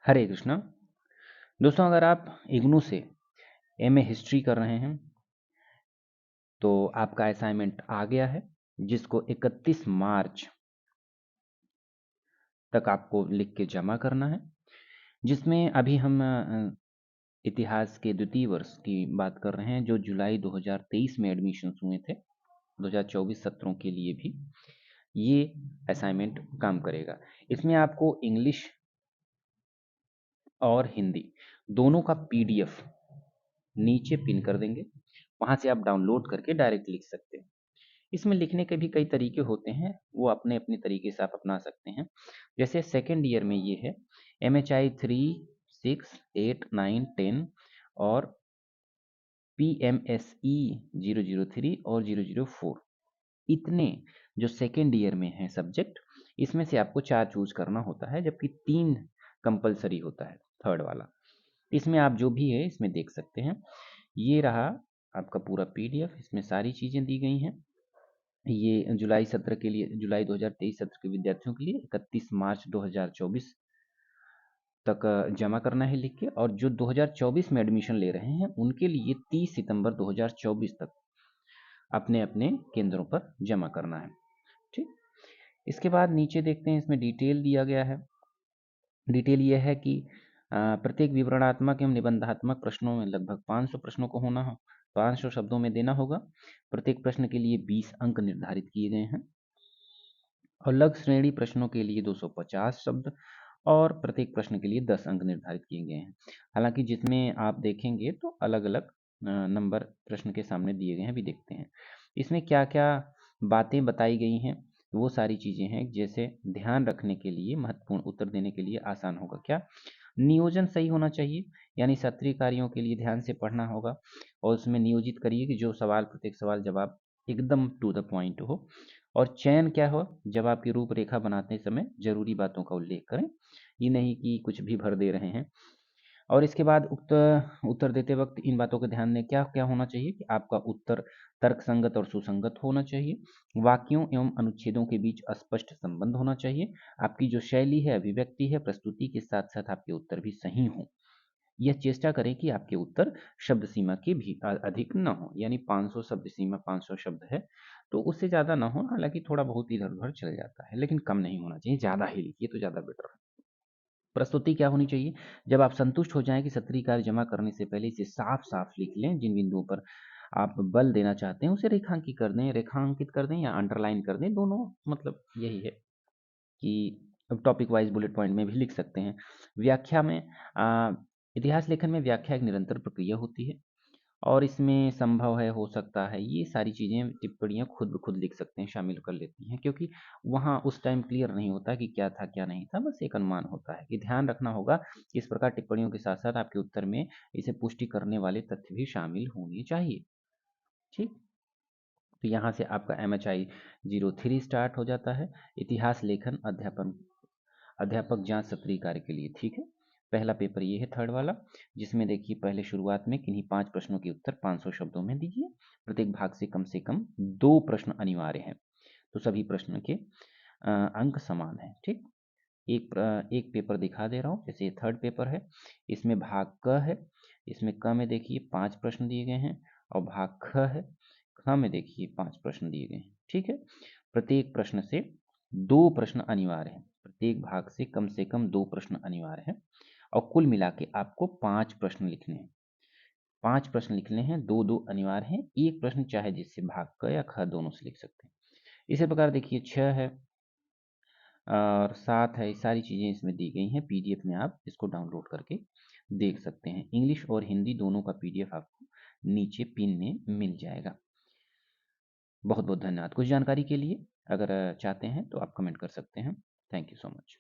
हरे कृष्णा। दोस्तों, अगर आप इग्नू से एमए हिस्ट्री कर रहे हैं तो आपका असाइनमेंट आ गया है, जिसको 31 मार्च तक आपको लिख के जमा करना है। जिसमें अभी हम इतिहास के द्वितीय वर्ष की बात कर रहे हैं, जो जुलाई 2023 में एडमिशन हुए थे। 2024 सत्रों के लिए भी ये असाइनमेंट काम करेगा। इसमें आपको इंग्लिश और हिंदी दोनों का पीडीएफ नीचे पिन कर देंगे, वहां से आप डाउनलोड करके डायरेक्ट लिख सकते हैं। इसमें लिखने के भी कई तरीके होते हैं, वो अपने अपने तरीके से आप अपना सकते हैं। जैसे सेकेंड ईयर में ये है MHI 3, 6, 8, 9, 10 और PMSE 003 और 004, इतने जो सेकेंड ईयर में है सब्जेक्ट, इसमें से आपको 4 चूज करना होता है, जबकि 3 कंपलसरी होता है थर्ड वाला। इसमें आप जो भी है इसमें देख सकते हैं। ये रहा आपका पूरा पीडीएफ, इसमें सारी चीज़ें दी गई हैं। ये जुलाई सत्र के लिए, जुलाई 2023 सत्र के विद्यार्थियों के लिए 31 मार्च 2024 तक जमा करना है लिख के, और जो 2024 में एडमिशन ले रहे हैं उनके लिए 30 सितंबर 2024 तक अपने अपने केंद्रों पर जमा करना है। ठीक, इसके बाद नीचे देखते हैं, इसमें डिटेल दिया गया है। डिटेल यह है कि प्रत्येक विवरणात्मक एवं निबंधात्मक प्रश्नों में लगभग 500 प्रश्नों को होना हो, 500 शब्दों में देना होगा। प्रत्येक प्रश्न के लिए 20 अंक निर्धारित किए गए हैं। अलग श्रेणी प्रश्नों के लिए 250 शब्द और प्रत्येक प्रश्न के लिए 10 अंक निर्धारित किए गए हैं। हालांकि जिसमें आप देखेंगे तो अलग अलग नंबर प्रश्न के सामने दिए गए हैं, भी देखते हैं। इसमें क्या क्या बातें बताई गई हैं, वो सारी चीज़ें हैं। जैसे ध्यान रखने के लिए, महत्वपूर्ण उत्तर देने के लिए आसान होगा क्या, नियोजन सही होना चाहिए, यानी सत्रीय कार्यों के लिए ध्यान से पढ़ना होगा और उसमें नियोजित करिए कि जो सवाल, प्रत्येक सवाल जवाब एकदम टू द पॉइंट हो। और चयन क्या हो, जब आपकी रूपरेखा बनाते समय जरूरी बातों का उल्लेख करें, ये नहीं कि कुछ भी भर दे रहे हैं। और इसके बाद उक्त उत्तर देते वक्त इन बातों का ध्यान दें, क्या क्या होना चाहिए कि आपका उत्तर तर्कसंगत और सुसंगत होना चाहिए। वाक्यों एवं अनुच्छेदों के बीच स्पष्ट संबंध होना चाहिए। आपकी जो शैली है, अभिव्यक्ति है, प्रस्तुति के साथ साथ आपके उत्तर भी सही हों। यह चेष्टा करें कि आपके उत्तर शब्द सीमा के भी अधिक न हो, यानी 500 शब्द सीमा 500 शब्द है तो उससे ज़्यादा ना हो। हालांकि थोड़ा बहुत इधर उधर चल जाता है, लेकिन कम नहीं होना चाहिए, ज़्यादा ही लिखिए तो ज़्यादा बेटर है। प्रस्तुति क्या होनी चाहिए, जब आप संतुष्ट हो जाएं कि सत्रीय कार्य जमा करने से पहले इसे साफ साफ लिख लें। जिन बिंदुओं पर आप बल देना चाहते हैं उसे रेखांकित कर दें या अंडरलाइन कर दें, दोनों मतलब यही है कि टॉपिक वाइज बुलेट पॉइंट में भी लिख सकते हैं। व्याख्या में इतिहास लेखन में व्याख्या एक निरंतर प्रक्रिया होती है और इसमें संभव है, हो सकता है, ये सारी चीज़ें टिप्पणियाँ खुद ब खुद लिख सकते हैं, शामिल कर लेती हैं, क्योंकि वहाँ उस टाइम क्लियर नहीं होता कि क्या था क्या नहीं था, बस एक अनुमान होता है। कि ध्यान रखना होगा कि इस प्रकार टिप्पणियों के साथ साथ आपके उत्तर में इसे पुष्टि करने वाले तथ्य भी शामिल होने चाहिए। ठीक, तो यहाँ से आपका MHI 03 स्टार्ट हो जाता है, इतिहास लेखन अध्यापक जांच सत्रीय कार्य के लिए। ठीक है, पहला पेपर ये है थर्ड वाला, जिसमें देखिए पहले शुरुआत में किन्हीं 5 प्रश्नों के उत्तर 500 शब्दों में दीजिए। प्रत्येक भाग से कम 2 प्रश्न अनिवार्य हैं, तो सभी प्रश्न के अंक समान हैं। ठीक, एक पेपर दिखा दे रहा हूँ, जैसे ये थर्ड पेपर है, इसमें भाग क है। इसमें क में देखिए 5 प्रश्न दिए गए हैं और भाग ख है, ख में देखिए 5 प्रश्न दिए गए हैं। ठीक है, प्रत्येक प्रश्न से 2 प्रश्न अनिवार्य हैं, प्रत्येक भाग से कम 2 प्रश्न अनिवार्य हैं और कुल मिला के आपको 5 प्रश्न लिखने हैं। 5 प्रश्न लिखने हैं, 2 अनिवार्य हैं, एक प्रश्न चाहे जिससे भाग क या ख दोनों से लिख सकते हैं। इसी प्रकार देखिए 6 है और 7 है, ये सारी चीज़ें इसमें दी गई हैं। पीडीएफ में आप इसको डाउनलोड करके देख सकते हैं। इंग्लिश और हिंदी दोनों का पीडीएफ आपको नीचे पिन में मिल जाएगा। बहुत बहुत धन्यवाद। कुछ जानकारी के लिए अगर चाहते हैं तो आप कमेंट कर सकते हैं। Thank you so much.